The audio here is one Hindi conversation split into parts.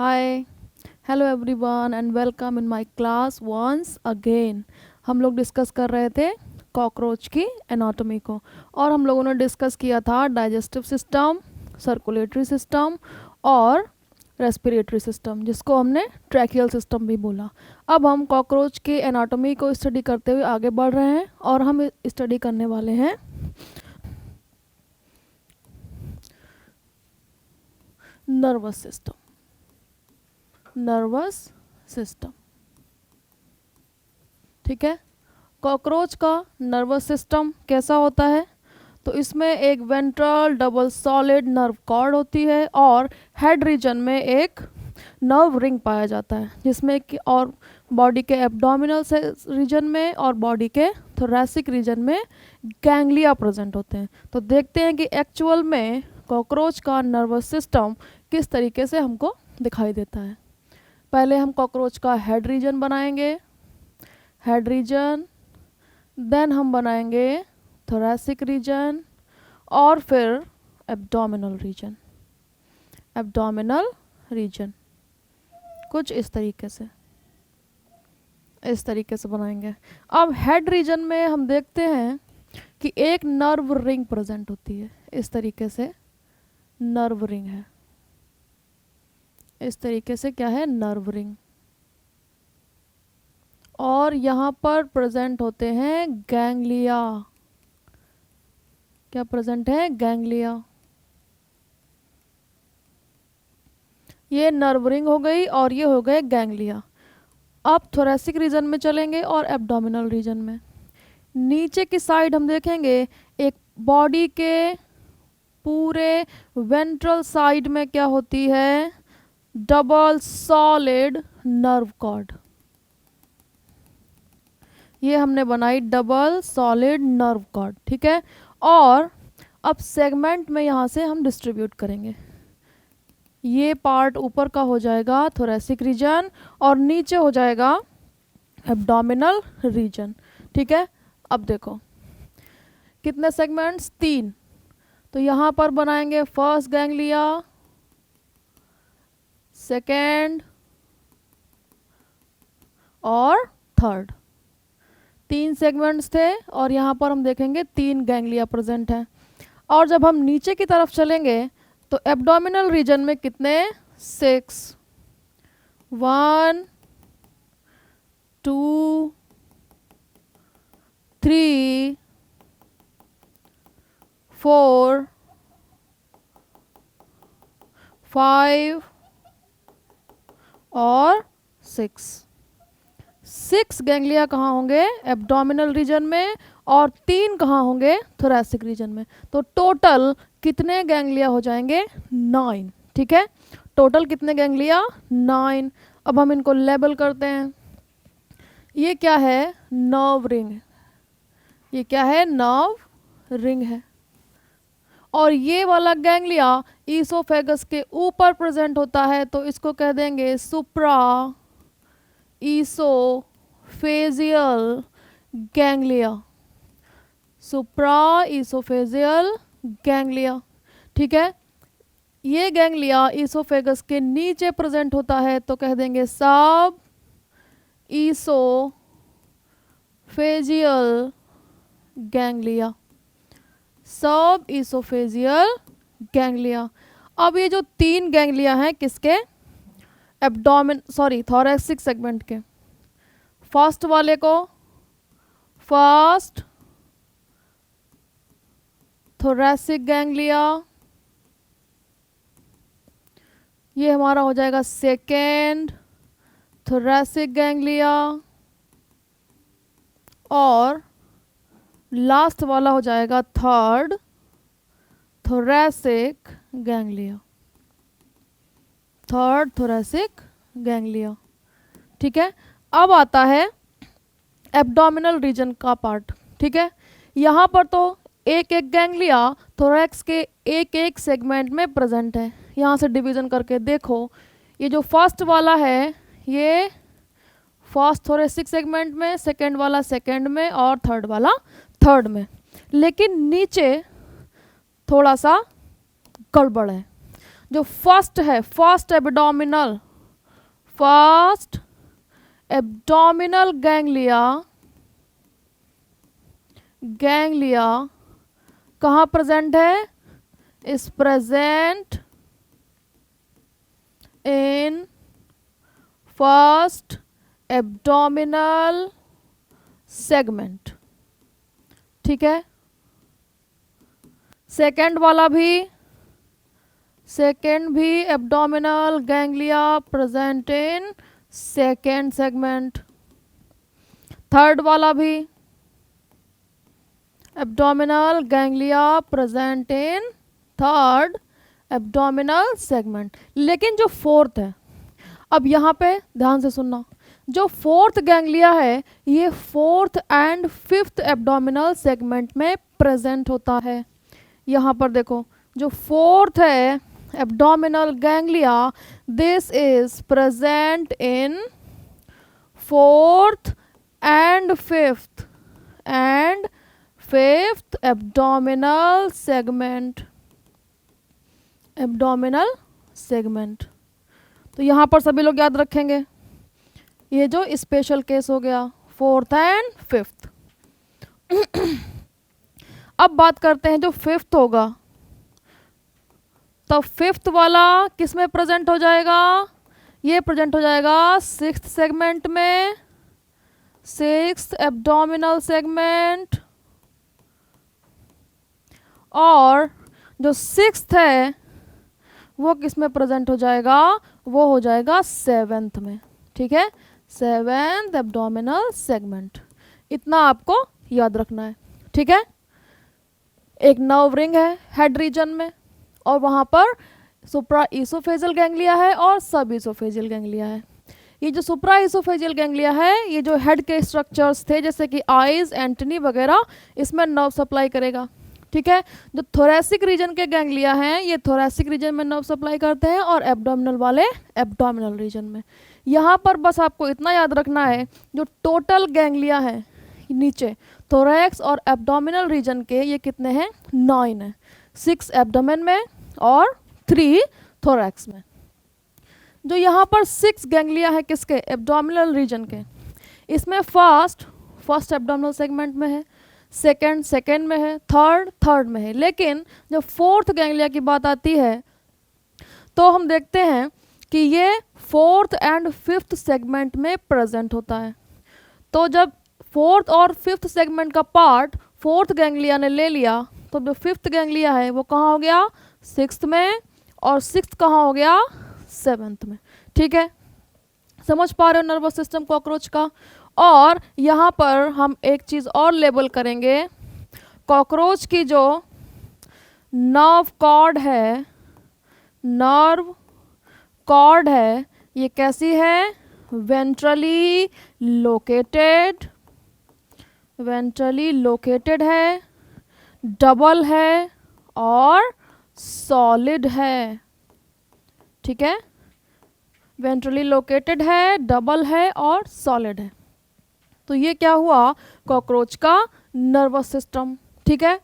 Hi, hello everyone and welcome in my class once again. हम लोग डिस्कस कर रहे थे कॉकरोच की एनाटॉमी को, और हम लोगों ने डिस्कस किया था डाइजेस्टिव सिस्टम, सर्कुलेटरी सिस्टम और रेस्पिरेटरी सिस्टम, जिसको हमने ट्रैकियल सिस्टम भी बोला। अब हम कॉकरोच की एनाटॉमी को स्टडी करते हुए आगे बढ़ रहे हैं, और हम स्टडी करने वाले हैं नर्वस सिस्टम। नर्वस सिस्टम, ठीक है। कॉकरोच का नर्वस सिस्टम कैसा होता है? तो इसमें एक ventral double solid nerve cord होती है, और हेड रीजन में एक नर्व रिंग पाया जाता है, जिसमें कि और बॉडी के एब्डोमिनल रीजन में और बॉडी के थोरैसिक रीजन में गैंग्लिया प्रेजेंट होते हैं। तो देखते हैं कि एक्चुअल में कॉकरोच का नर्वस सिस्टम किस तरीके से हमको दिखाई देता है। पहले हम कॉकरोच का हेड रीजन बनाएंगे, हेड रीजन, देन हम बनाएंगे थोरैसिक रीजन, और फिर एब्डोमिनल रीजन। एब्डोमिनल रीजन कुछ इस तरीके से बनाएंगे। अब हेड रीजन में हम देखते हैं कि एक नर्व रिंग प्रेजेंट होती है। इस तरीके से नर्व रिंग है। इस तरीके से क्या है? Nerve ring. और यहाँ पर प्रेजेंट होते हैं गैंग्लिया। क्या प्रेजेंट है? गैंग्लिया। ये नर्व रिंग हो गई और ये हो गए गैंग्लिया। अब थोरैसिक रीजन में चलेंगे और एब्डोमिनल रीजन में। नीचे की साइड हम देखेंगे एक बॉडी के पूरे वेंट्रल साइड में क्या होती है? Double solid nerve cord. ये हमने बनाई डबल सॉलिड नर्व कॉर्ड, ठीक है। और अब सेगमेंट में यहाँ से हम डिस्ट्रीब्यूट करेंगे। ये पार्ट ऊपर का हो जाएगा थोरैसिक रीजन, और नीचे हो जाएगा एब्डोमिनल रीजन, ठीक है। अब देखो कितने सेगमेंट्स? 3। तो यहाँ पर बनाएंगे फर्स्ट गैंग्लिया, सेकेंड और थर्ड। 3 सेगमेंट्स थे, और यहाँ पर हम देखेंगे 3 गैंग्लिया प्रेजेंट हैं। और जब हम नीचे की तरफ चलेंगे तो एब्डोमिनल रीजन में कितने? 6। 1 2 3 4 5 और 6 गैंग्लिया कहाँ होंगे? एब्डोमिनल रीजन में, और 3 कहाँ होंगे? थोरैसिक रीजन में। तो टोटल कितने गैंग्लिया हो जाएंगे? 9, ठीक है। टोटल कितने गैंग्लिया? 9। अब हम इनको लेबल करते हैं। ये क्या है? Nerve ring. ये क्या है? नर्व रिंग है। और ये वाला गैंग्लिया ईसोफेगस के ऊपर प्रेजेंट होता है, तो इसको कह देंगे सुप्रा ईसोफेजियल गैंग्लिया। सुप्रा ईसोफेजियल गैंग्लिया, ठीक है। ये गैंग्लिया ईसोफेगस के नीचे प्रेजेंट होता है, तो कह देंगे सब ईसोफेजियल गैंग्लिया। सब ईसोफेजियल गैंग्लिया। अब ये जो 3 गैंग्लिया हैं किसके? थोरैसिक सेगमेंट के। फर्स्ट वाले को फर्स्ट थोरैसिक गैंग्लिया, ये हमारा हो जाएगा सेकेंड थोरैसिक गैंग्लिया, और लास्ट वाला हो जाएगा third thoracic ganglia. Third thoracic ganglia, ठीक है। अब आता है एब्डोमिनल रीजन का पार्ट, ठीक है। यहाँ पर तो एक एक गैंग्लिया थोरैक्स के एक एक सेगमेंट में प्रेजेंट है। यहाँ से डिवीज़न करके देखो, ये जो फर्स्ट वाला है ये फर्स्ट थोरैसिक सेगमेंट में, सेकेंड वाला सेकेंड में, और थर्ड वाला थर्ड में। लेकिन नीचे थोड़ा सा गड़बड़ है। जो फर्स्ट है, first abdominal first abdominal ganglia कहाँ प्रेजेंट है? Is present in first abdominal segment. ठीक है, सेकेंड भी abdominal ganglia present in second segment. Third वाला भी abdominal ganglia present in third abdominal segment. लेकिन जो फोर्थ है, अब यहाँ पे ध्यान से सुनना, जो फोर्थ गैंग्लिया है ये fourth and fifth abdominal segment में प्रेजेंट होता है। यहाँ पर देखो, जो फोर्थ है abdominal ganglia, this is present in fourth and fifth abdominal segment. तो यहाँ पर सभी लोग याद रखेंगे, ये जो स्पेशल केस हो गया फोर्थ एंड फिफ्थ। अब बात करते हैं जो फिफ्थ होगा, तो फिफ्थ वाला किस में प्रेजेंट हो जाएगा? ये प्रेजेंट हो जाएगा सिक्स्थ सेगमेंट में, सिक्स्थ एब्डोमिनल सेगमेंट। और जो सिक्स्थ है वो किस में प्रेजेंट हो जाएगा? वो हो जाएगा सेवेंथ में। ठीक है, सेवेंथ एब्डोमिनल सेगमेंट। इतना आपको याद रखना है। ठीक है, एक नर्व रिंग है हेड रीजन में, और वहाँ पर सुप्रा ईसोफेजियल गैंग्लिया है और सब ईसोफेजियल गैंग्लिया है। ये जो सुप्रा ईसोफेजियल गैंग्लिया है, ये जो हेड के स्ट्रक्चर्स थे जैसे कि आईज, एंटनी वगैरह, इसमें नर्व सप्लाई करेगा। ठीक है, जो थोरेसिक रीजन के गैंग्लिया हैं ये थोरेसिक रीजन में नर्व सप्लाई करते हैं, और एब्डोमिनल वाले एब्डोमिनल रीजन में। यहाँ पर बस आपको इतना याद रखना है, जो टोटल गैंग्लिया है नीचे थोरैक्स और एब्डोमिनल रीजन के, ये कितने हैं? 9 है। 6 एब्डोमेन में और 3 थोरैक्स में। जो यहाँ पर 6 गैंग्लिया है किसके? एब्डोमिनल रीजन के। इसमें फर्स्ट एब्डोमिनल सेगमेंट में है, सेकेंड में है, थर्ड में है। लेकिन जब फोर्थ गैंग्लिया की बात आती है तो हम देखते हैं कि ये फोर्थ एंड फिफ्थ सेगमेंट में प्रेजेंट होता है। तो जब फोर्थ और फिफ्थ सेगमेंट का पार्ट फोर्थ गैंग्लिया ने ले लिया, तो जो फिफ्थ गैंग्लिया है वो कहाँ हो गया? सिक्स्थ में, और सिक्स्थ कहाँ हो गया? सेवेंथ में। ठीक है, समझ पा रहे हो नर्वस सिस्टम कॉकरोच का? और यहाँ पर हम एक चीज़ और लेबल करेंगे, कॉकरोच की जो नर्व कॉर्ड है ये कैसी है? वेंट्रली लोकेटेड है, डबल है और सॉलिड है। ठीक है, वेंट्रली लोकेटेड है, डबल है और सॉलिड है। तो ये क्या हुआ? कॉकरोच का नर्वस सिस्टम। ठीक है,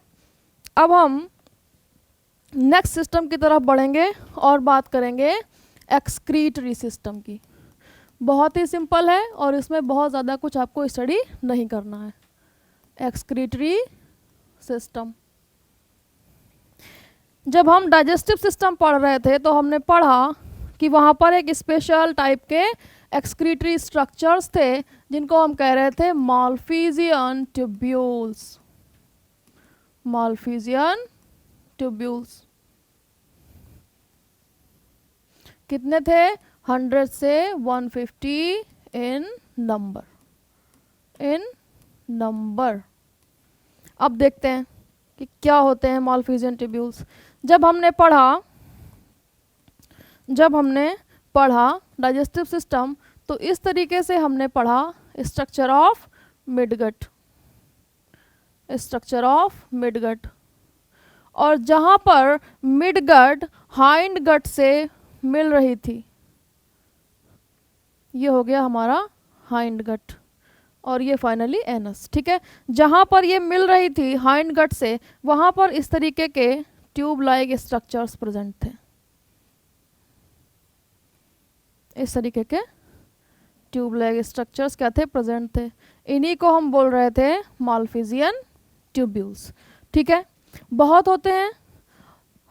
अब हम नेक्स्ट सिस्टम की तरफ बढ़ेंगे और बात करेंगे एक्सक्रीटरी सिस्टम की। बहुत ही सिंपल है और इसमें बहुत ज़्यादा कुछ आपको स्टडी नहीं करना है। एक्सक्रीटरी सिस्टम, जब हम डाइजेस्टिव सिस्टम पढ़ रहे थे तो हमने पढ़ा कि वहाँ पर एक स्पेशल टाइप के एक्सक्रीटरी स्ट्रक्चर्स थे जिनको हम कह रहे थे मालफिजियन ट्यूब्यूल्स। कितने थे? 100 से 150 इन नंबर। अब देखते हैं कि क्या होते हैं मालफिजियन ट्यूब्यूल्स। जब हमने पढ़ा डाइजेस्टिव सिस्टम, तो इस तरीके से हमने पढ़ा स्ट्रक्चर ऑफ मिडगट। और जहाँ पर मिडगट हाइंड गट से मिल रही थी, ये हो गया हमारा हाइंड गट, और ये फाइनली एनस। ठीक है, जहाँ पर ये मिल रही थी हाइंड गट से, वहाँ पर इस तरीके के ट्यूब लाइक स्ट्रक्चर्स प्रेजेंट थे, इस तरीके के ट्यूब लाइक स्ट्रक्चर्स क्या थे, प्रेजेंट थे। इन्हीं को हम बोल रहे थे मालफिजियन ट्यूब्यूल्स। ठीक है, बहुत होते हैं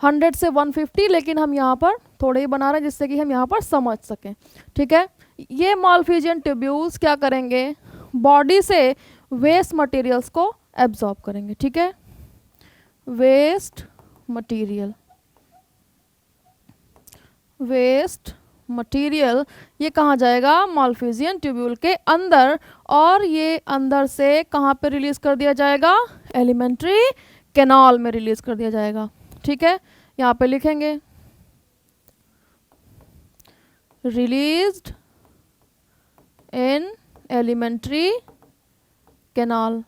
100 से 150, लेकिन हम यहाँ पर थोड़े ही बना रहे हैं जिससे कि हम यहाँ पर समझ सकें। ठीक है, ये मालफिजियन ट्यूब्यूल्स क्या करेंगे, बॉडी से वेस्ट मटेरियल्स को एब्जॉर्ब करेंगे। ठीक है, वेस्ट मटेरियल, वेस्ट मटेरियल ये कहाँ जाएगा, मालफिजियन ट्यूब्यूल के अंदर, और ये अंदर से कहाँ पे रिलीज कर दिया जाएगा, एलिमेंट्री कैनाल में रिलीज कर दिया जाएगा। ठीक है, यहाँ पे लिखेंगे released in alimentary canal,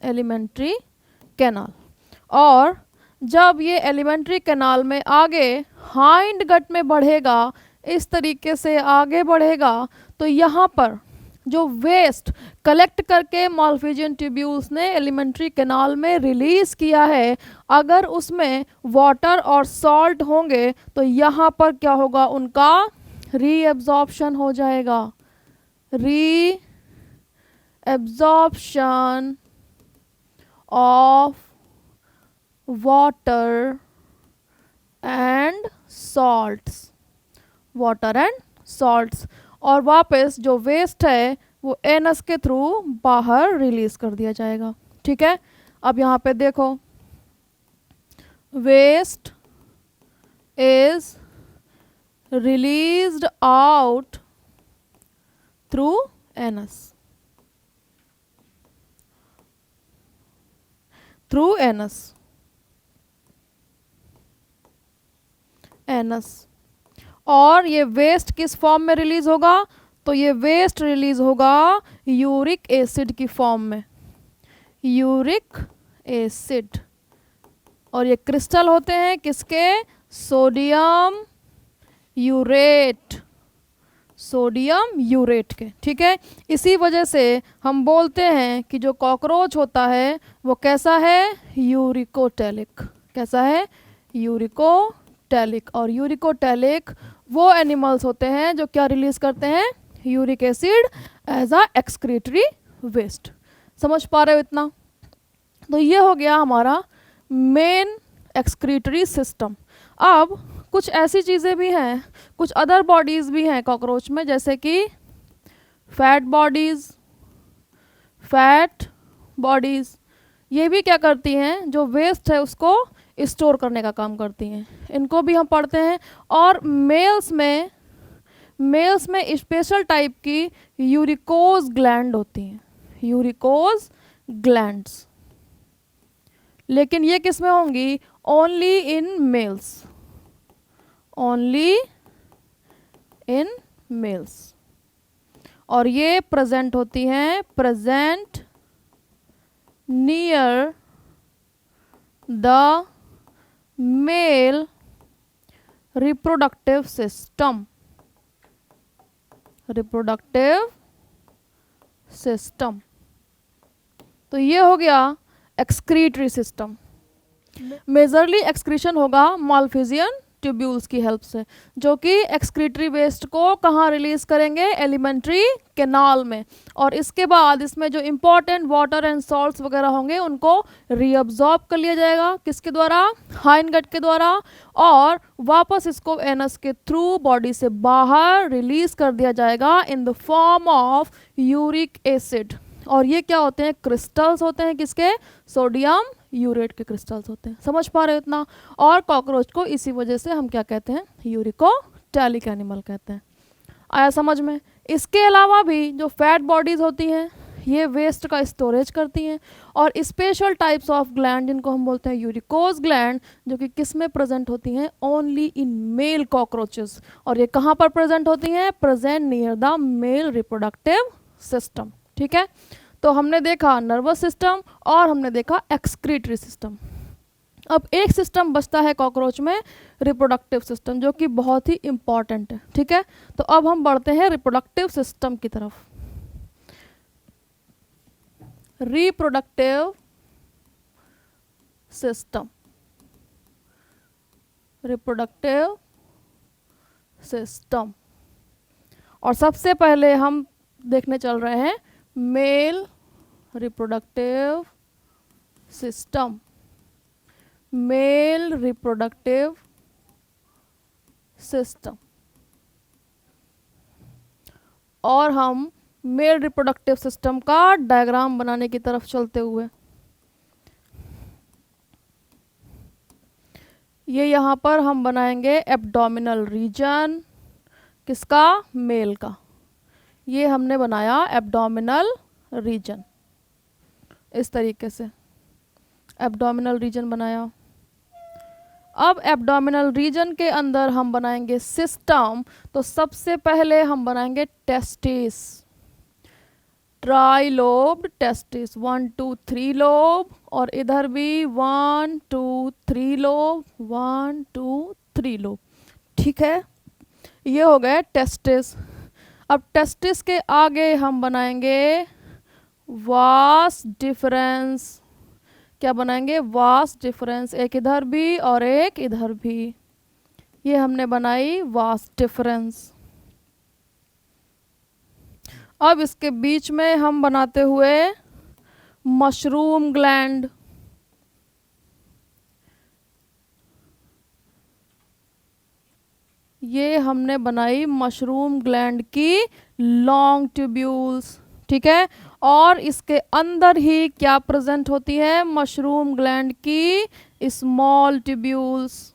alimentary canal. और जब ये एलिमेंट्री कैनाल में आगे हाइंड गट में बढ़ेगा, इस तरीके से आगे बढ़ेगा, तो यहाँ पर जो वेस्ट कलेक्ट करके मालफिजियन ट्यूब्यूल्स ने एलिमेंट्री कैनाल में रिलीज किया है, अगर उसमें वाटर और सॉल्ट होंगे तो यहाँ पर क्या होगा, उनका रीएब्जॉर्प्शन हो जाएगा, reabsorption of water and salts, water and salts, और वापस जो वेस्ट है वो एनस के थ्रू बाहर रिलीज कर दिया जाएगा। ठीक है, अब यहाँ पे देखो, waste is released out through anus, through anus, anus. और ये वेस्ट किस फॉर्म में रिलीज होगा, तो ये वेस्ट रिलीज होगा यूरिक एसिड की फॉर्म में, यूरिक एसिड। और ये क्रिस्टल होते हैं किसके, सोडियम यूरेट, सोडियम यूरेट के। ठीक है, इसी वजह से हम बोलते हैं कि जो कॉकरोच होता है वो कैसा है, यूरिकोटैलिक, कैसा है, यूरिकोटैलिक। और यूरिकोटैलिक वो एनिमल्स होते हैं जो क्या रिलीज करते हैं, uric acid as a excretory waste. समझ पा रहे हो इतना? तो ये हो गया हमारा मेन एक्सक्रीटरी सिस्टम। अब कुछ ऐसी चीज़ें भी हैं, कुछ अदर बॉडीज़ भी हैं कॉकरोच में, जैसे कि फैट बॉडीज़, फैट बॉडीज़ ये भी क्या करती हैं, जो वेस्ट है उसको स्टोर करने का काम करती हैं, इनको भी हम पढ़ते हैं। और मेल्स में स्पेशल टाइप की यूरिकोज ग्लैंड होती हैं, यूरिकोज ग्लैंड्स, लेकिन ये किस में होंगी, only in males, only in males. और ये प्रेजेंट होती हैं, present near the male reproductive system, reproductive system. तो ये हो गया एक्सक्रीटरी सिस्टम। मेजरली एक्सक्रीशन होगा मालफिजियन ट्यूब्यूल्स की हेल्प से, जो कि एक्सक्रीटरी वेस्ट को कहाँ रिलीज करेंगे, एलिमेंट्री कैनाल में। और इसके बाद इसमें जो इंपॉर्टेंट वाटर एंड सॉल्ट्स वगैरह होंगे उनको रीअब्जॉर्ब कर लिया जाएगा, किसके द्वारा, हाइंड गट के द्वारा, और वापस इसको एनस के थ्रू बॉडी से बाहर रिलीज कर दिया जाएगा in the form of uric acid. और ये क्या होते हैं, क्रिस्टल्स होते हैं, किसके, सोडियम यूरेट के क्रिस्टल्स होते हैं। समझ पा रहे हो इतना? और कॉकरोच को इसी वजह से हम क्या कहते हैं, यूरिकोटैलिक एनिमल कहते हैं। आया समझ में? इसके अलावा भी जो फैट बॉडीज होती हैं ये वेस्ट का स्टोरेज करती हैं, और स्पेशल टाइप्स ऑफ ग्लैंड जिनको हम बोलते हैं यूरिकोज ग्लैंड, जो कि किस में प्रेजेंट होती हैं, ओनली इन मेल कॉकरोचेस। और ये कहाँ पर प्रेजेंट होती हैं, present near the male reproductive system. ठीक है, तो हमने देखा नर्वस सिस्टम और हमने देखा एक्सक्रीटरी सिस्टम। अब एक सिस्टम बचता है कॉकरोच में, रिप्रोडक्टिव सिस्टम, जो कि बहुत ही इंपॉर्टेंट है। ठीक है, तो अब हम बढ़ते हैं रिप्रोडक्टिव सिस्टम की तरफ। रिप्रोडक्टिव सिस्टम, रिप्रोडक्टिव सिस्टम और सबसे पहले हम देखने चल रहे हैं male reproductive system. Male reproductive system, और हम मेल रिप्रोडक्टिव सिस्टम का डायग्राम बनाने की तरफ चलते हुए, ये यहाँ पर हम बनाएंगे एब्डोमिनल रीजन, किसका? मेल का। ये हमने बनाया एब्डोमिनल रीजन, इस तरीके से एब्डोमिनल रीजन बनाया। अब एब्डोमिनल रीजन के अंदर हम बनाएंगे सिस्टम। तो सबसे पहले हम बनाएंगे टेस्टिस, ट्राइलोब्ड टेस्टिस, 1 2 3 लोब, और इधर भी 1 2 3 लोब, 1 2 3 लोब। ठीक है, ये हो गए टेस्टिस। अब टेस्टिस के आगे हम बनाएंगे वास डिफरेंस। क्या बनाएंगे? वास डिफरेंस, एक इधर भी और एक इधर भी। ये हमने बनाई वास डिफरेंस। अब इसके बीच में हम बनाते हुए मशरूम ग्लैंड। ये हमने बनाई मशरूम ग्लैंड की लॉन्ग ट्यूब्यूल्स। ठीक है, और इसके अंदर ही क्या प्रेजेंट होती है? मशरूम ग्लैंड की स्मॉल ट्यूब्यूल्स।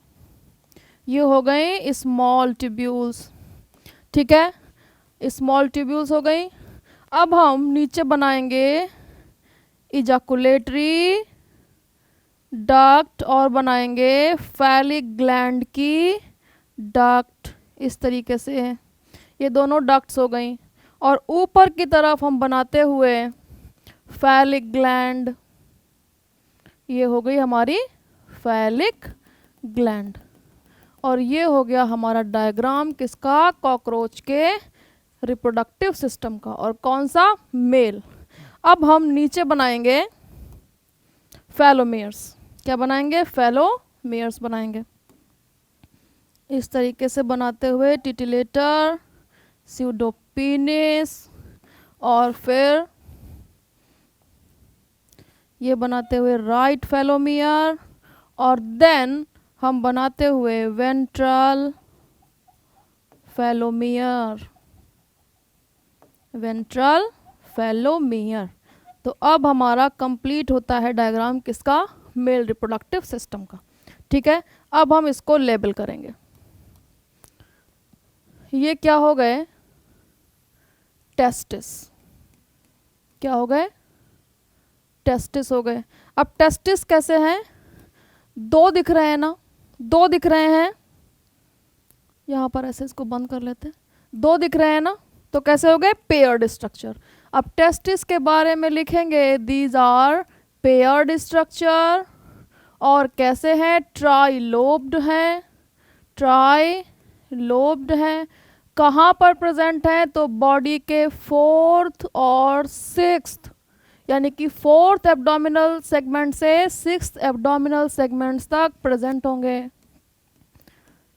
ये हो गई स्मॉल ट्यूब्यूल्स। ठीक है, स्मॉल ट्यूब्यूल्स हो गई। अब हम नीचे बनाएंगे इजाकुलेटरी डक्ट, और बनाएंगे फैलिक ग्लैंड की डक्ट। इस तरीके से ये दोनों डक्ट्स हो गई। और ऊपर की तरफ हम बनाते हुए फैलिक ग्लैंड, ये हो गई हमारी फैलिक ग्लैंड। और ये हो गया हमारा डायग्राम किसका? कॉकरोच के रिप्रोडक्टिव सिस्टम का। और कौन सा? मेल। अब हम नीचे बनाएंगे फेलोमियर्स। क्या बनाएंगे? फेलोमियर्स बनाएंगे। इस तरीके से बनाते हुए टिटिलेटर, स्यूडोपिनिस, और फिर ये बनाते हुए राइट फेलोमियर, और देन हम बनाते हुए वेंट्रल फेलोमियर। वेंट्रल फेलोमियर। तो अब हमारा कंप्लीट होता है डायग्राम किसका? मेल रिप्रोडक्टिव सिस्टम का। ठीक है, अब हम इसको लेबल करेंगे। ये क्या हो गए? टेस्टिस। क्या हो गए? टेस्टिस हो गए। अब टेस्टिस कैसे हैं? दो दिख रहे हैं ना, दो दिख रहे हैं। यहाँ पर ऐसे इसको बंद कर लेते हैं। दो दिख रहे हैं ना, तो कैसे हो गए? Paired structure. अब टेस्टिस के बारे में लिखेंगे दीज आर पेयर्ड स्ट्रक्चर, और कैसे हैं? ट्राइलोब्ड हैं। ट्राइलोब्ड हैं। कहाँ पर प्रेजेंट है? तो बॉडी के 4th और 6th, यानी कि 4th एब्डोमिनल सेगमेंट से 6th एब्डोमिनल सेगमेंट्स तक प्रेजेंट होंगे।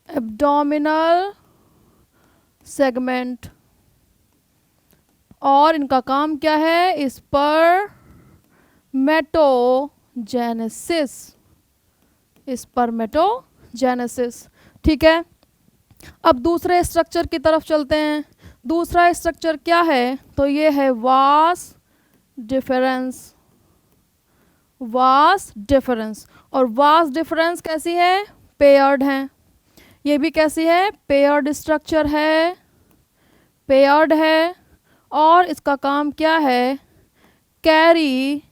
एब्डोमिनल सेगमेंट, और इनका काम क्या है? स्पर्मेटोजेनेसिस। स्पर्मेटोजेनेसिस। ठीक है, अब दूसरे स्ट्रक्चर की तरफ चलते हैं। दूसरा स्ट्रक्चर क्या है? तो ये है वास डिफरेंस। Vas deferens. और वास डिफरेंस कैसी है? पेयर्ड है। ये भी कैसी है? पेयर्ड स्ट्रक्चर है। पेयर्ड है, और इसका काम क्या है? Carry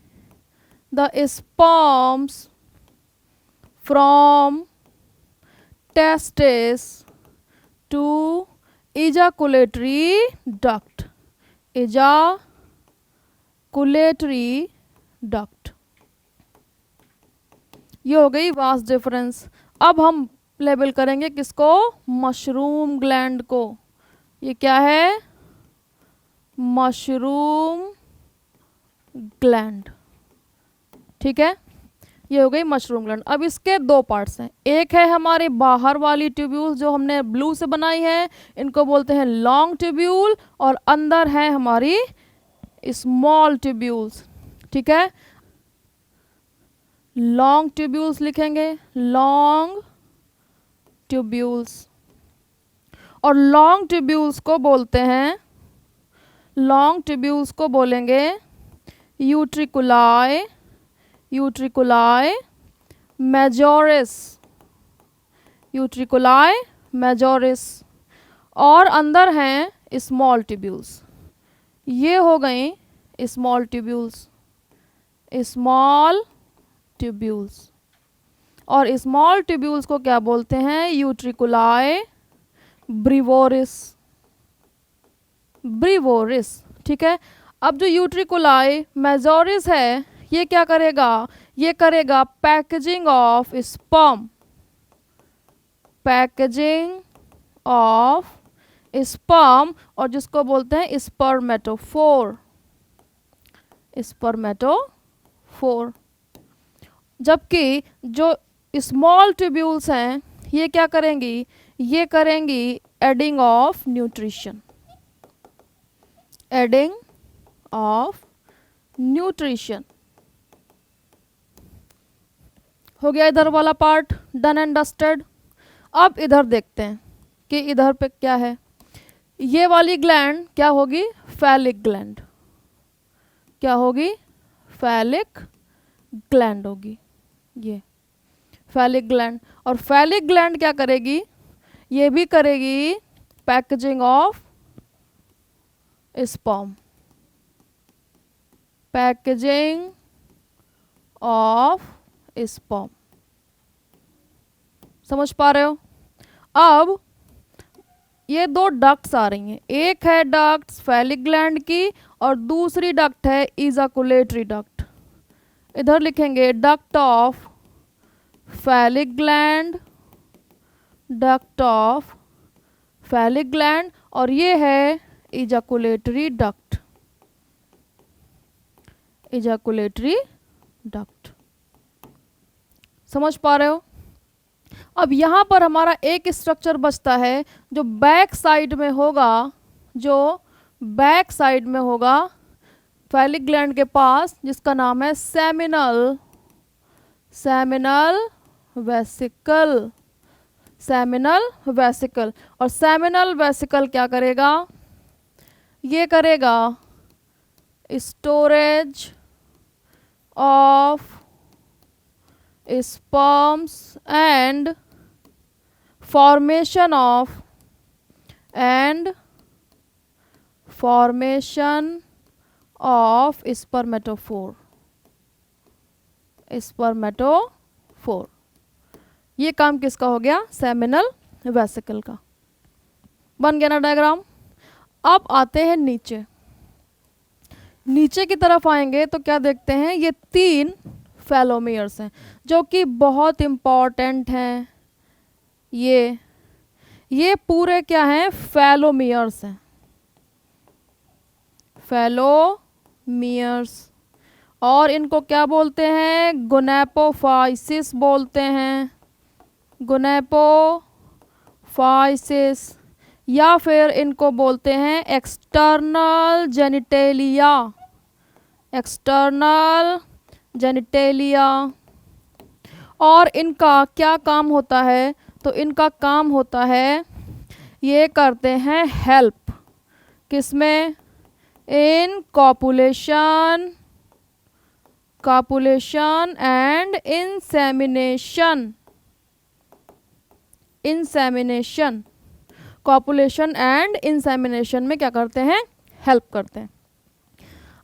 the sperms from testis to ejaculatory duct। ejaculatory duct। ये हो गई वास डिफरेंस। अब हम लेबल करेंगे किसको? मशरूम ग्लैंड को। ये क्या है? Mushroom gland. ठीक है, ये हो गई मशरूम ग्लैंड। अब इसके दो पार्ट्स हैं, एक है हमारी बाहर वाली ट्यूब्यूल जो हमने ब्लू से बनाई है, इनको बोलते हैं लॉन्ग ट्यूब्यूल, और अंदर है हमारी स्मॉल ट्यूब्यूल्स। ठीक है, लॉन्ग ट्यूब्यूल्स लिखेंगे, लॉन्ग ट्यूब्यूल्स। और लॉन्ग ट्यूब्यूल्स को बोलते हैं, लॉन्ग ट्यूब्यूल्स को बोलेंगे यूट्रिकुलाई, यूट्रिकुलाई मेजोरिस, यूट्रिकुलाई मेजोरिस। और अंदर हैं स्मॉल ट्यूब्यूल्स, ये हो गई स्मॉल ट्यूब्यूल्स, स्मॉल ट्यूब्यूल्स। और स्मॉल ट्यूब्यूल्स को क्या बोलते हैं, यूट्रिकुलाई ब्रिवोरिस, ब्रिवोरिस। ठीक है, अब जो यूट्रिकुलाई मेजोरिस है ये क्या करेगा, ये करेगा packaging of sperm, packaging of sperm, और जिसको बोलते हैं स्पर्मेटोफोर, स्पर्मेटोफोर। जबकि जो स्मॉल ट्यूब्यूल्स हैं ये क्या करेंगी, ये करेंगी adding of nutrition, adding of nutrition. हो गया इधर वाला पार्ट डन एंड डस्टेड। अब इधर देखते हैं कि इधर पे क्या है। ये वाली ग्लैंड क्या होगी, फैलिक ग्लैंड, क्या होगी, फैलिक ग्लैंड होगी, ये फैलिक ग्लैंड। और फैलिक ग्लैंड क्या करेगी, ये भी करेगी packaging of sperm, packaging of sperm. समझ पा रहे हो। अब ये दो डक्ट्स आ रही हैं, एक है डक्ट फैलिक ग्लैंड की और दूसरी डक्ट है इजाकुलेटरी डक्ट। इधर लिखेंगे duct of phallic gland, duct of phallic gland, और ये है इजाकुलेटरी डक्ट, इजाकुलेटरी डक्ट। समझ पा रहे हो। अब यहाँ पर हमारा एक स्ट्रक्चर बचता है जो बैक साइड में होगा, जो बैक साइड में होगा फैलिक ग्लैंड के पास, जिसका नाम है seminal, seminal vesicle, seminal vesicle. और सेमिनल वेसिकल क्या करेगा, ये करेगा storage of sperms and formation of spermatophore, spermatophore। ये काम किसका हो गया, सेमिनल वेसिकल का। बन गया ना डायग्राम। अब आते हैं नीचे, नीचे की तरफ आएंगे तो क्या देखते हैं, ये तीन फेलोमियर्स हैं जो कि बहुत इम्पॉर्टेंट हैं। ये पूरे क्या हैं, फेलोमियर्स हैं, फेलोमियर्स। और इनको क्या बोलते हैं, गोनेपोफाइसिस बोलते हैं, गोनेपोफाइसिस, या फिर इनको बोलते हैं एक्सटर्नल जेनिटेलिया, एक्सटर्नल जेनिटेलिया। और इनका क्या काम होता है, तो इनका काम होता है, ये करते हैं हेल्प किसमें, in copulation, copulation and insemination, insemination, copulation and insemination में क्या करते हैं, हेल्प करते हैं।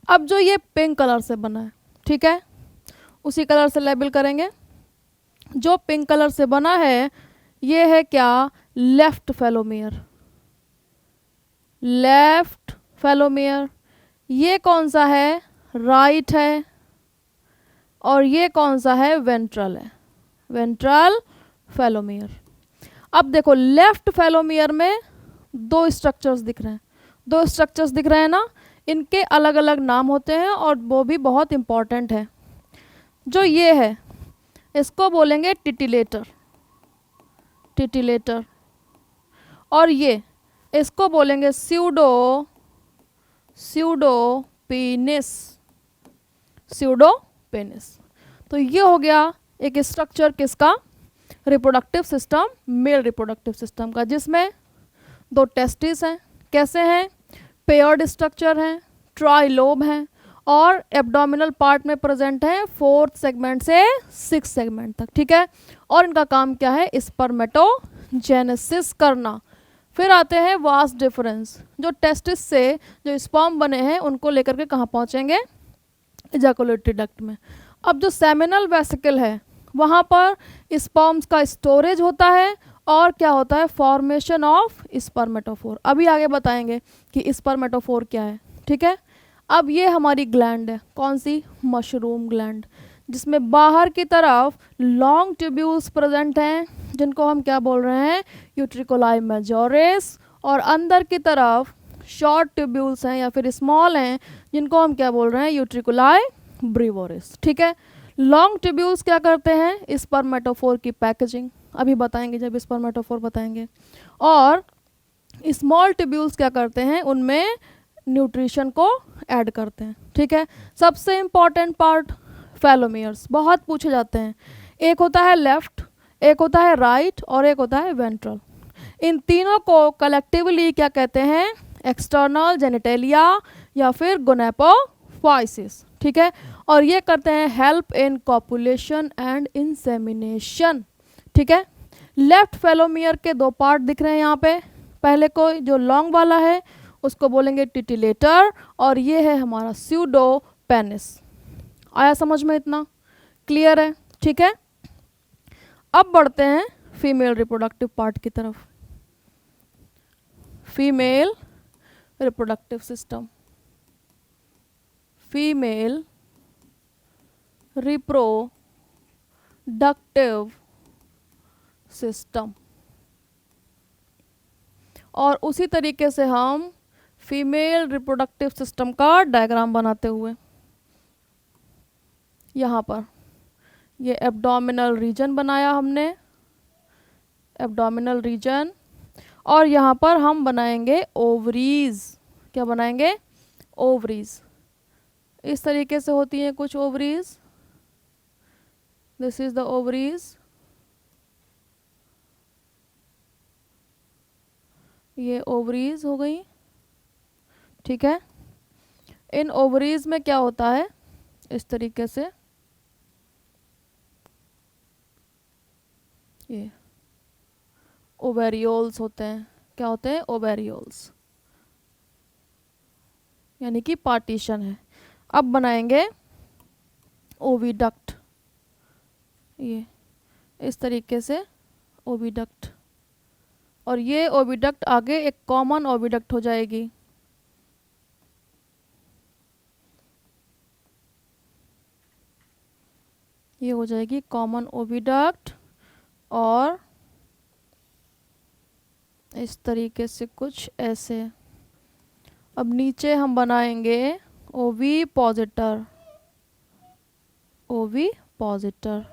अब जो ये पिंक कलर से बना है, ठीक है, उसी कलर से लेबल करेंगे। जो पिंक कलर से बना है ये है क्या, लेफ्ट फेलोमियर, लेफ्ट फेलोमियर। ये कौन सा है, राइट है। और ये कौन सा है, वेंट्रल है, वेंट्रल फेलोमियर। अब देखो लेफ्ट फेलोमियर में दो स्ट्रक्चर्स दिख रहे हैं, दो स्ट्रक्चर्स दिख रहे हैं ना, इनके अलग अलग नाम होते हैं और वो भी बहुत इम्पॉर्टेंट है। जो ये है इसको बोलेंगे टिटिलेटर, टिटिलेटर। और ये इसको बोलेंगे स्यूडो, स्यूडोपेनिस, स्यूडोपेनिस। तो ये हो गया एक स्ट्रक्चर किसका, reproductive system, male reproductive system का, जिसमें 2 टेस्टिस हैं, कैसे हैं, पेयर्ड स्ट्रक्चर हैं, ट्राइलोब हैं, और एब्डोमिनल पार्ट में प्रेजेंट है 4th सेगमेंट से 6 सेगमेंट तक, ठीक है। और इनका काम क्या है, स्पर्मेटोजेनेसिस करना। फिर आते हैं वास्ट डिफरेंस, जो टेस्टिस से जो स्पर्म बने हैं उनको लेकर के कहाँ पहुँचेंगे, इजैकुलेटरी डक्ट में। अब जो सेमिनल वेसिकल है वहाँ पर स्पर्म्स का स्टोरेज होता है, और क्या होता है, फॉर्मेशन ऑफ स्पर्मेटोफोर। अभी आगे बताएंगे कि स्पर्मेटोफोर क्या है, ठीक है। अब ये हमारी ग्लैंड है, कौन सी, मशरूम ग्लैंड, जिसमें बाहर की तरफ लॉन्ग ट्यूब्यूल्स प्रेजेंट हैं, जिनको हम क्या बोल रहे हैं, यूट्रिकुलाई मेजोरिस, और अंदर की तरफ शॉर्ट ट्यूब्यूल्स हैं या फिर स्मॉल हैं, जिनको हम क्या बोल रहे हैं, यूट्रिकुलाई ब्रीवोरिस, ठीक है। लॉन्ग ट्यूब्यूल्स क्या करते हैं, स्पर्मेटोफोर की पैकेजिंग, अभी बताएंगे जब स्पर्मेटोफोर बताएंगे। और स्मॉल ट्यूब्यूल्स क्या करते हैं, उनमें न्यूट्रिशन को ऐड करते हैं, ठीक है। सबसे इम्पॉर्टेंट पार्ट फेलोमियर्स, बहुत पूछे जाते हैं। एक होता है लेफ्ट, एक होता है राइट, और एक होता है वेंट्रल। इन तीनों को कलेक्टिवली क्या कहते हैं, एक्सटर्नल जेनिटेलिया या फिर गोनेपोफाइसिस, ठीक है। और ये करते हैं help in copulation and insemination, ठीक है। लेफ्ट फेलोमियर के 2 पार्ट दिख रहे हैं यहाँ पे। पहले को जो लॉन्ग वाला है उसको बोलेंगे टिटिलेटर, और ये है हमारा स्यूडोपेनिस। आया समझ में, इतना क्लियर है, ठीक है। अब बढ़ते हैं फीमेल रिप्रोडक्टिव पार्ट की तरफ। Female reproductive system, female reproductive system. और उसी तरीके से हम फीमेल रिप्रोडक्टिव सिस्टम का डायग्राम बनाते हुए, यहाँ पर ये एब्डोमिनल रीजन बनाया हमने, एब्डोमिनल रीजन, और यहाँ पर हम बनाएंगे ओवरीज। क्या बनाएंगे, ओवरीज। इस तरीके से होती हैं कुछ ovaries, this is the ovaries, ये ओवरीज हो गई, ठीक है। इन ओवरीज में क्या होता है, इस तरीके से ये ओवेरियोल्स होते हैं। क्या होते हैं, ओवेरियोल्स, यानी कि पार्टीशन है। अब बनाएंगे ओविडक्ट, ये इस तरीके से ओविडक्ट, और ये ओविडक्ट आगे एक कॉमन ओविडक्ट हो जाएगी। ये हो जाएगी कॉमन ओविडक्ट, और इस तरीके से कुछ ऐसे। अब नीचे हम बनाएंगे ओविपोजिटर, ओविपोजिटर,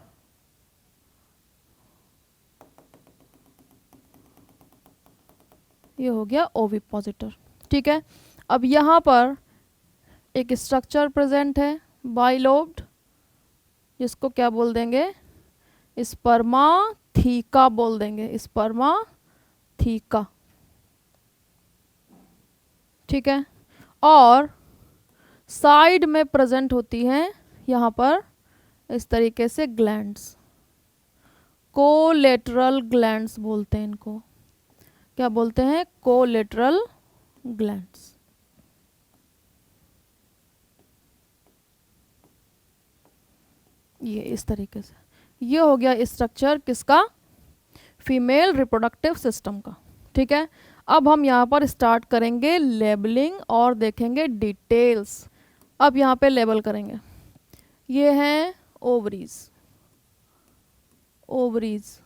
ये हो गया ओविपोजिटर, ठीक है। अब यहाँ पर एक स्ट्रक्चर प्रेजेंट है बाइलोब्ड, जिसको क्या बोल देंगे, स्पर्माथीका बोल देंगे, स्पर्माथीका, ठीक है। और साइड में प्रेजेंट होती हैं यहाँ पर इस तरीके से ग्लैंड्स, कोलेटरल ग्लैंड्स बोलते हैं इनको। क्या बोलते हैं, कोलेटरल ग्लैंड्स। ये इस तरीके से, ये हो गया स्ट्रक्चर किसका, फीमेल रिप्रोडक्टिव सिस्टम का, ठीक है। अब हम यहाँ पर स्टार्ट करेंगे लेबलिंग और देखेंगे डिटेल्स। अब यहाँ पे लेबल करेंगे, ये हैं ओवरीज, ओवरीज,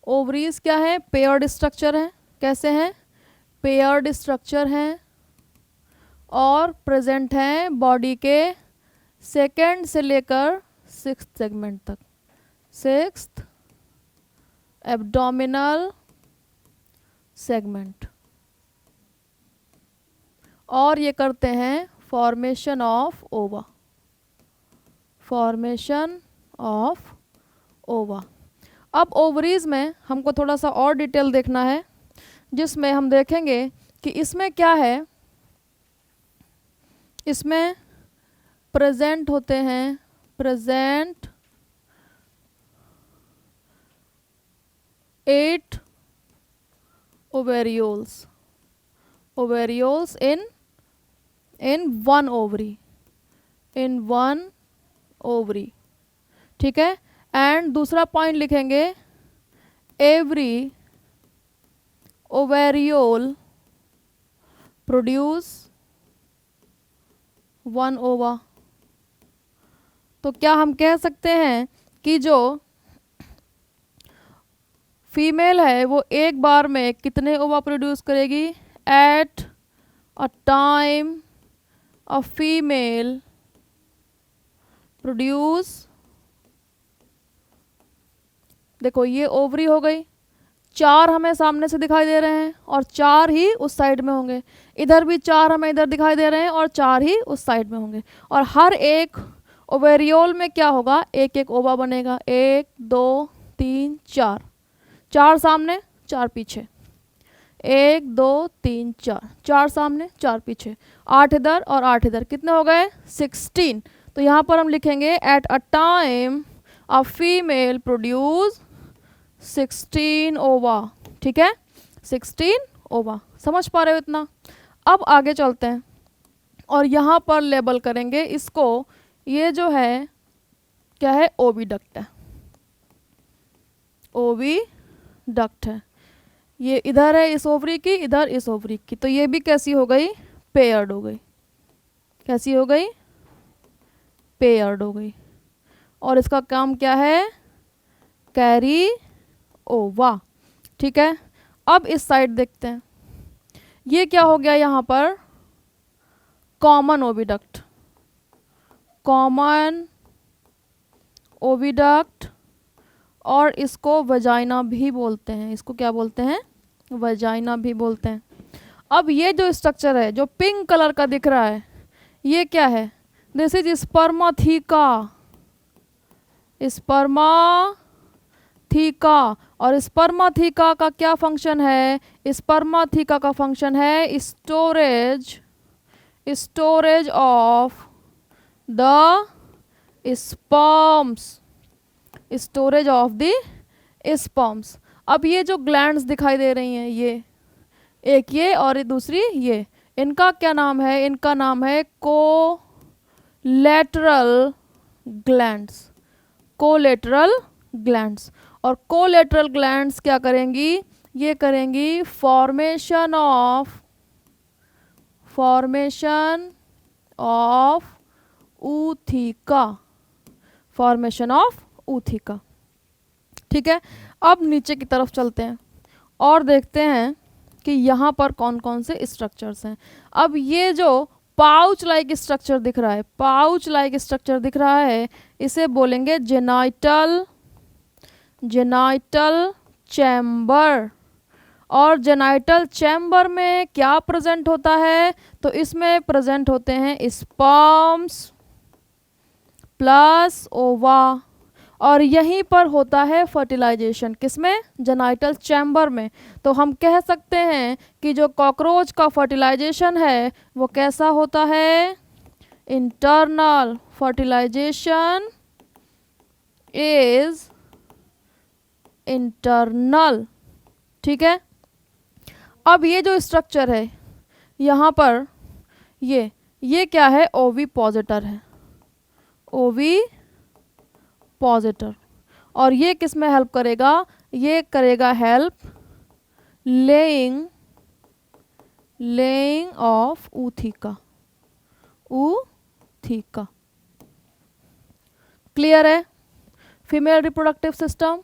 ओवरीज क्या है, पेयर्ड स्ट्रक्चर है। कैसे हैं, पेयर्ड स्ट्रक्चर हैं, और प्रेजेंट हैं बॉडी के 2nd से लेकर 6th सेगमेंट तक, सिक्स्थ एब्डोमिनल सेगमेंट। और ये करते हैं फॉर्मेशन ऑफ ओवा, फॉर्मेशन ऑफ ओवा। अब ओवरीज में हमको थोड़ा सा और डिटेल देखना है, जिसमें हम देखेंगे कि इसमें क्या है। इसमें प्रेजेंट होते हैं, present 8 ovarioles, ovarioles in one ovary, in one ovary, ठीक है। एंड दूसरा पॉइंट लिखेंगे, एवरी ओवेरियोल प्रोड्यूस वन ओवा। तो क्या हम कह सकते हैं कि जो फीमेल है वो एक बार में कितने ओवा प्रोड्यूस करेगी? At a time a female produce, देखो ये ओवरी हो गई, 4 हमें सामने से दिखाई दे रहे हैं और 4 ही उस साइड में होंगे। इधर भी 4 हमें इधर दिखाई दे रहे हैं और 4 ही उस साइड में होंगे। और हर एक ओवेरियोल में क्या होगा? एक एक ओवा बनेगा। 1 2 3 4, 4 सामने 4 पीछे, 1 2 3 4, 4 सामने 4 पीछे, 8 इधर और 8 इधर, कितने हो गए? 16। तो यहाँ पर हम लिखेंगे at a time a female produce 16 ओवा, ठीक है, 16 ओवा। समझ पा रहे हो इतना? अब आगे चलते हैं और यहाँ पर लेबल करेंगे इसको। ये जो है क्या है? ओविडक्ट है, ओविडक्ट है। ये इधर है इस ओवरी की, इधर इस ओवरी की, तो ये भी कैसी हो गई? पेयर्ड हो गई। कैसी हो गई? पेयर्ड हो गई। और इसका काम क्या है? कैरी ओवा, ठीक है। अब इस साइड देखते हैं, ये क्या हो गया यहाँ पर? कॉमन ओविडक्ट, कॉमन ओविडक्ट, और इसको वजाइना भी बोलते हैं। इसको क्या बोलते हैं? वजाइना भी बोलते हैं। अब ये जो स्ट्रक्चर है जो पिंक कलर का दिख रहा है, ये क्या है? This is spermatheca, spermatheca. और स्पर्माथीका का क्या फंक्शन है? स्पर्माथीका का फंक्शन है storage, storage of the sperms, storage of the sperms. अब ये जो ग्लैंड्स दिखाई दे रही हैं, ये एक ये और ये दूसरी ये, इनका क्या नाम है? इनका नाम है कोलेटरल ग्लैंड्स, कोलेटरल ग्लैंड्स। और कोलेटरल ग्लैंड्स क्या करेंगी? ये करेंगी फॉर्मेशन ऑफ ऊथिका, फॉर्मेशन ऑफ ऊथिका, ठीक है। अब नीचे की तरफ चलते हैं और देखते हैं कि यहाँ पर कौन कौन से स्ट्रक्चर्स हैं। अब ये जो पाउच लाइक स्ट्रक्चर दिख रहा है, पाउच लाइक स्ट्रक्चर दिख रहा है, इसे बोलेंगे जेनाइटल, जेनाइटल चैम्बर। और जेनाइटल चैम्बर में क्या प्रेजेंट होता है? तो इसमें प्रेजेंट होते हैं स्पर्म्स प्लस ओवा, और यहीं पर होता है फर्टिलाइजेशन। किसमें? जेनाइटल चैम्बर में। तो हम कह सकते हैं कि जो कॉकरोच का फर्टिलाइजेशन है वो कैसा होता है? इंटरनल फर्टिलाइजेशन इज इंटरनल, ठीक है। अब ये जो स्ट्रक्चर है यहाँ पर, ये क्या है? ओविपोजिटर है, ओविपोजिटर। और ये किस में हेल्प करेगा? ये करेगा हेल्प लेइंग ऑफ ऊथिका, ऊथिका। क्लियर है? फीमेल रिप्रोडक्टिव सिस्टम,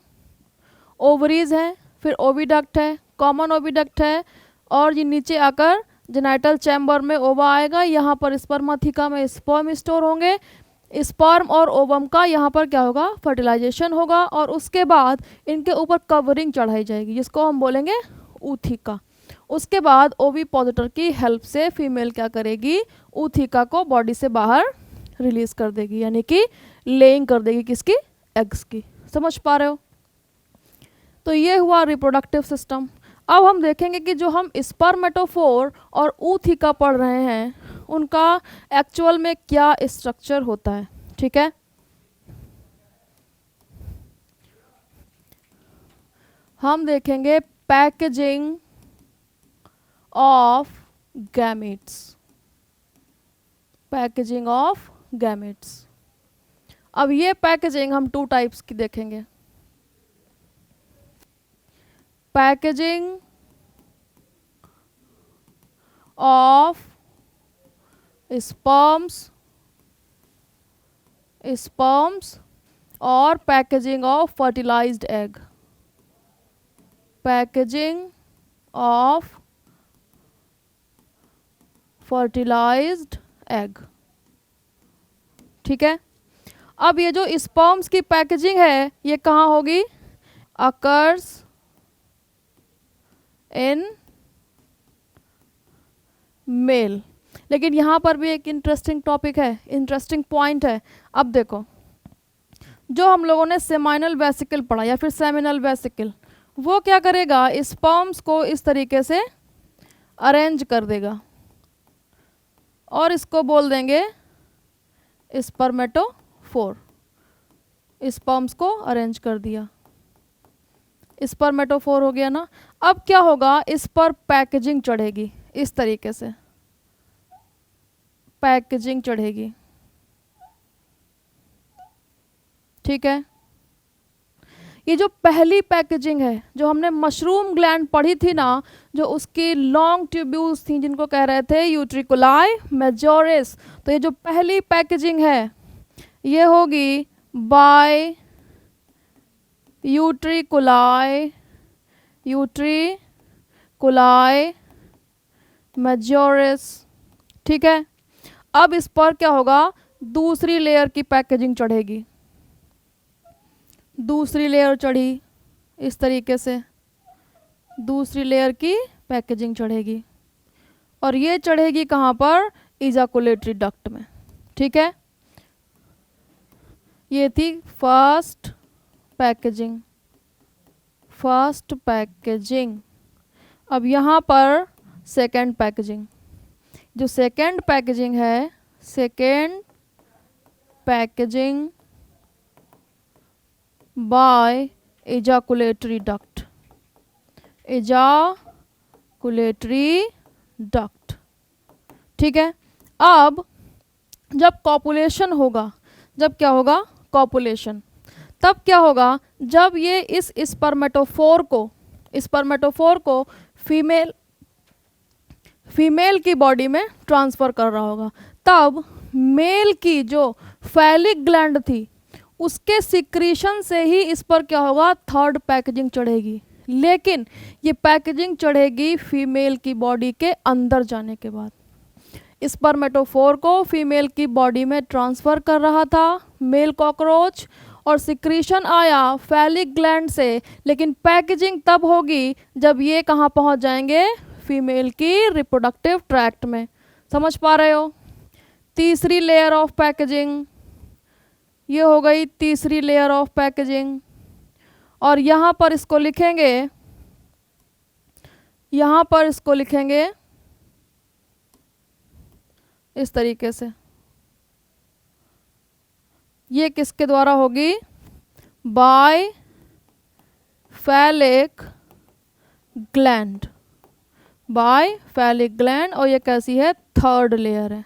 ओवरीज है, फिर ओविडक्ट है, कॉमन ओविडक्ट है, और ये नीचे आकर जेनाइटल चैम्बर में ओवा आएगा, यहाँ पर स्पर्माथिका में स्पर्म स्टोर होंगे, स्पर्म और ओवम का यहाँ पर क्या होगा, फर्टिलाइजेशन होगा, और उसके बाद इनके ऊपर कवरिंग चढ़ाई जाएगी जिसको हम बोलेंगे ऊथिका। उसके बाद ओविपोजिटर की हेल्प से फीमेल क्या करेगी, ऊथिका को बॉडी से बाहर रिलीज कर देगी, यानी कि लेइंग कर देगी किसकी, एग्स की। समझ पा रहे हो? तो ये हुआ रिप्रोडक्टिव सिस्टम। अब हम देखेंगे कि जो हम स्पर्मेटोफोर और ऊथिका पढ़ रहे हैं उनका एक्चुअल में क्या स्ट्रक्चर होता है। ठीक है, हम देखेंगे packaging of gametes, packaging of gametes. अब ये पैकेजिंग हम 2 टाइप्स की देखेंगे, पैकेजिंग ऑफ स्पर्म्स और packaging of fertilised egg, packaging of fertilised egg. ठीक है, अब ये जो स्पर्म्स की पैकेजिंग है ये कहाँ होगी, अकर्स इन मेल। लेकिन यहाँ पर भी एक इंटरेस्टिंग टॉपिक है, इंटरेस्टिंग पॉइंट है। अब देखो, जो हम लोगों ने सेमाइनल वेसिकल पढ़ा या फिर सेमिनल वेसिकल, वो क्या करेगा, स्पर्म्स को इस तरीके से अरेंज कर देगा और इसको बोल देंगे स्पर्मेटोफोर। स्पर्म्स को अरेंज कर दिया, स्पर्मेटोफोर हो गया ना। अब क्या होगा, इस पर पैकेजिंग चढ़ेगी, इस तरीके से पैकेजिंग चढ़ेगी। ठीक है, ये जो पहली पैकेजिंग है जो हमने मशरूम ग्लैंड पढ़ी थी ना, जो उसकी लॉन्ग ट्यूब्यूल्स थी जिनको कह रहे थे यूट्रिकुलाई मेजोरिस, तो ये जो पहली पैकेजिंग है ये होगी बाय यूट्रिकुलाई मेजोरिस। ठीक है, अब इस पर क्या होगा, दूसरी लेयर की पैकेजिंग चढ़ेगी, दूसरी लेयर चढ़ी इस तरीके से, दूसरी लेयर की पैकेजिंग चढ़ेगी और ये चढ़ेगी कहाँ पर, इजाकुलेटरी डक्ट में। ठीक है, ये थी फर्स्ट पैकेजिंग, फर्स्ट पैकेजिंग। अब यहाँ पर सेकेंड पैकेजिंग, जो सेकेंड पैकेजिंग है, second packaging by ejaculatory duct, ejaculatory duct. ठीक है, अब जब कॉपुलेशन होगा, जब क्या होगा, कॉपुलेशन, तब क्या होगा, जब ये इस स्पर्मेटोफोर को फीमेल की बॉडी में ट्रांसफ़र कर रहा होगा, तब मेल की जो फैलिक ग्लैंड थी उसके सिक्रीशन से ही इस पर क्या होगा, थर्ड पैकेजिंग चढ़ेगी। लेकिन ये पैकेजिंग चढ़ेगी फीमेल की बॉडी के अंदर जाने के बाद। स्पर्मेटोफोर को फीमेल की बॉडी में ट्रांसफ़र कर रहा था मेल कॉकरोच और सिक्रीशन आया फैलिक ग्लैंड से, लेकिन पैकेजिंग तब होगी जब ये कहाँ पहुँच जाएंगे, फीमेल की रिप्रोडक्टिव ट्रैक्ट में। समझ पा रहे हो? तीसरी लेयर ऑफ पैकेजिंग, ये हो गई तीसरी लेयर ऑफ पैकेजिंग। और यहाँ पर इसको लिखेंगे, यहाँ पर इसको लिखेंगे इस तरीके से, ये किसके द्वारा होगी, by phallic gland, by phallic gland. और ये कैसी है, थर्ड लेयर है,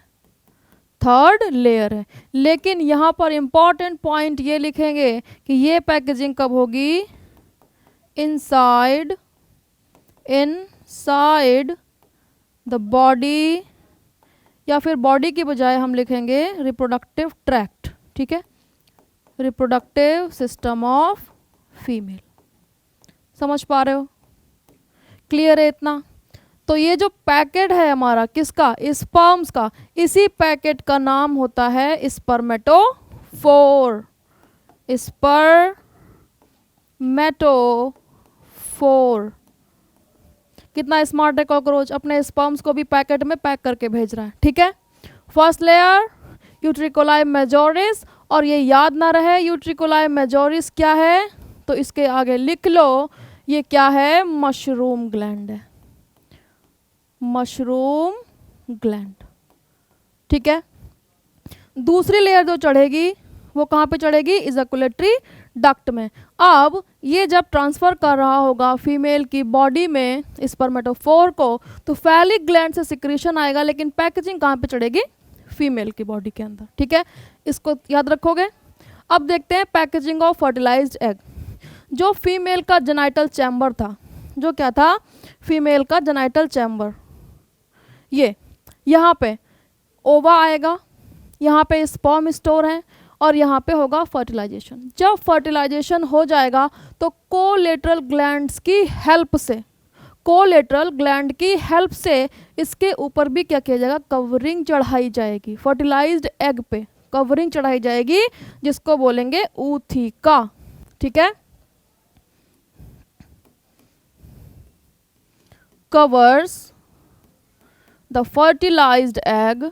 थर्ड लेयर है। लेकिन यहाँ पर इम्पॉर्टेंट पॉइंट ये लिखेंगे कि ये पैकेजिंग कब होगी, इनसाइड द बॉडी, या फिर बॉडी की बजाय हम लिखेंगे रिप्रोडक्टिव ट्रैक्ट। ठीक है, रिप्रोडक्टिव सिस्टम ऑफ फीमेल। समझ पा रहे हो? क्लियर है इतना? तो ये जो पैकेट है हमारा किसका, स्पर्म्स का, इसी पैकेट का नाम होता है स्पर्मेटोफोर। स्पर्मेटोफोर। कितना स्मार्ट है कॉकरोच, अपने स्पर्म्स को भी पैकेट में पैक करके भेज रहा है। ठीक है, फर्स्ट लेयर यूट्रिकोलाई मेजोरिस, और ये याद ना रहे यूट्रिकोलाई मेजोरिस क्या है तो इसके आगे लिख लो, ये क्या है, मशरूम ग्लैंड है, मशरूम ग्लैंड। ठीक है, दूसरी लेयर जो चढ़ेगी वो कहाँ पे चढ़ेगी, इजैकुलेटरी डक्ट में। अब ये जब ट्रांसफ़र कर रहा होगा फीमेल की बॉडी में स्पर्मेटोफोर को, तो फैलिक ग्लैंड से सिक्रीशन आएगा, लेकिन पैकेजिंग कहाँ पे चढ़ेगी, फीमेल की बॉडी के अंदर। ठीक है, इसको याद रखोगे। अब देखते हैं पैकेजिंग ऑफ फर्टिलाइज्ड एग। जो फीमेल का जेनाइटल चैम्बर था, जो क्या था, फीमेल का जेनाइटल चैम्बर, ये यहाँ पे ओवा आएगा, यहाँ पे स्पर्म स्टोर है, और यहाँ पे होगा फर्टिलाइजेशन। जब फर्टिलाइजेशन हो जाएगा तो कोलेटरल ग्लैंड्स की हेल्प से, कोलेटरल ग्लैंड की हेल्प से इसके ऊपर भी क्या किया जाएगा, कवरिंग चढ़ाई जाएगी, फर्टिलाइज्ड एग पे कवरिंग चढ़ाई जाएगी, जिसको बोलेंगे ऊथिका। ठीक है, covers the fertilized egg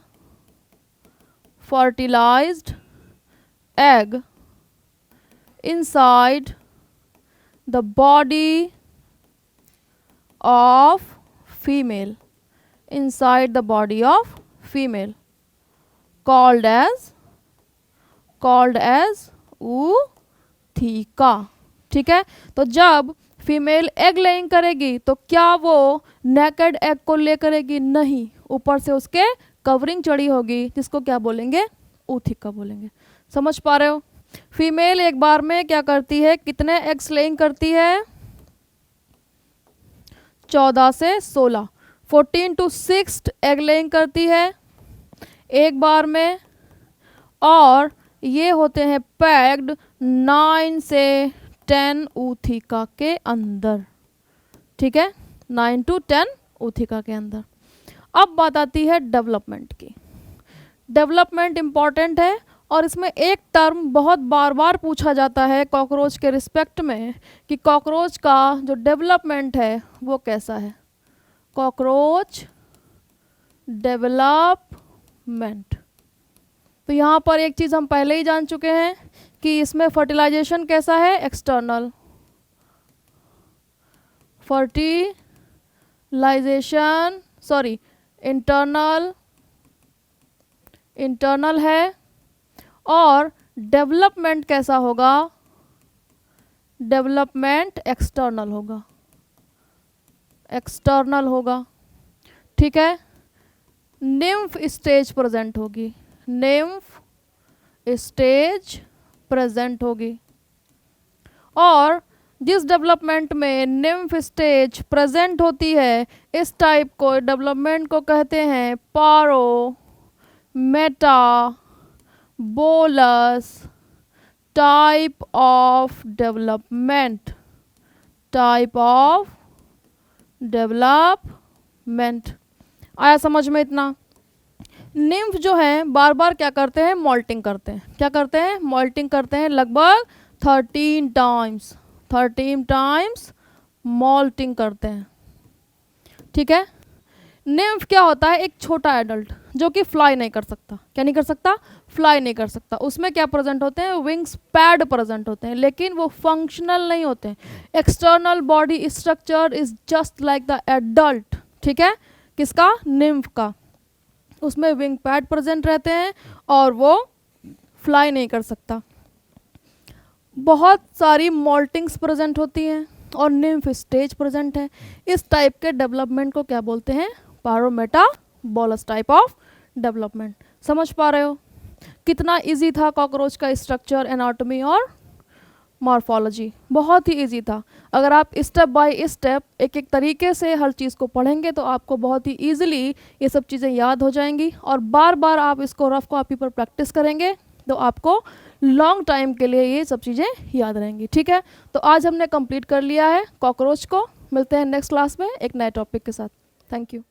inside the body of female, inside the body of female, called as ootheca। ठीक है, तो जब फीमेल एग लेइंग करेगी तो क्या वो नेकेड एग को ले करेगी, नहीं, ऊपर से उसके कवरिंग चढ़ी होगी, जिसको क्या बोलेंगे, ऊथिका बोलेंगे। समझ पा रहे हो, फीमेल एक बार में क्या करती है, कितने एग्स लेइंग करती है, 14 से 16, 14 to 6 एग लेइंग करती है एक बार में, और ये होते हैं पैक्ड 9 से 10 ऊथिका के अंदर। ठीक है, 9 to 10 ऊथिका के अंदर। अब बात आती है डेवलपमेंट की। डेवलपमेंट इम्पॉर्टेंट है, और इसमें एक टर्म बहुत बार बार पूछा जाता है कॉकरोच के रिस्पेक्ट में, कि कॉकरोच का जो डेवलपमेंट है वो कैसा है, कॉकरोच डेवलपमेंट। तो यहाँ पर एक चीज़ हम पहले ही जान चुके हैं कि इसमें फर्टिलाइजेशन कैसा है, एक्सटर्नल, फर्टिलाइजेशन सॉरी इंटरनल है, और डेवलपमेंट कैसा होगा, डेवलपमेंट एक्सटर्नल होगा। ठीक है, निम्फ स्टेज प्रेजेंट होगी, निम्फ स्टेज प्रेजेंट होगी, और जिस डेवलपमेंट में निम्फ स्टेज प्रेजेंट होती है, इस टाइप को डेवलपमेंट को कहते हैं पारो मेटाबोलस टाइप ऑफ डेवलपमेंट, आया समझ में इतना। निम्फ जो है बार बार क्या करते हैं, मॉल्टिंग करते हैं, क्या करते हैं, मॉल्टिंग करते हैं, लगभग 13 टाइम्स मॉल्टिंग करते हैं। ठीक है, निम्फ क्या होता है, एक छोटा एडल्ट जो कि फ्लाई नहीं कर सकता, क्या नहीं कर सकता, फ्लाई नहीं कर सकता। उसमें क्या प्रेजेंट होते हैं, विंग्स पैड प्रेजेंट होते हैं, लेकिन वो फंक्शनल नहीं होते हैं। External body structure is just like the adult. ठीक है, किसका, निम्फ का, उसमें विंग पैड प्रेजेंट रहते हैं और वो फ्लाई नहीं कर सकता। बहुत सारी मॉल्टिंग्स प्रेजेंट होती हैं और निम्फ स्टेज प्रेजेंट है। इस टाइप के डेवलपमेंट को क्या बोलते हैं, पारोमेटाबोलस टाइप ऑफ डेवलपमेंट। समझ पा रहे हो कितना इजी था कॉकरोच का स्ट्रक्चर, एनाटॉमी और मॉर्फोलॉजी, बहुत ही इजी था। अगर आप स्टेप बाय स्टेप एक एक तरीके से हर चीज़ को पढ़ेंगे तो आपको बहुत ही ईजिली ये सब चीज़ें याद हो जाएंगी, और बार बार आप इसको रफ कॉपी पर प्रैक्टिस करेंगे तो आपको लॉन्ग टाइम के लिए ये सब चीज़ें याद रहेंगी। ठीक है, तो आज हमने कंप्लीट कर लिया है कॉकरोच को। मिलते हैं नेक्स्ट क्लास में एक नए टॉपिक के साथ। Thank you.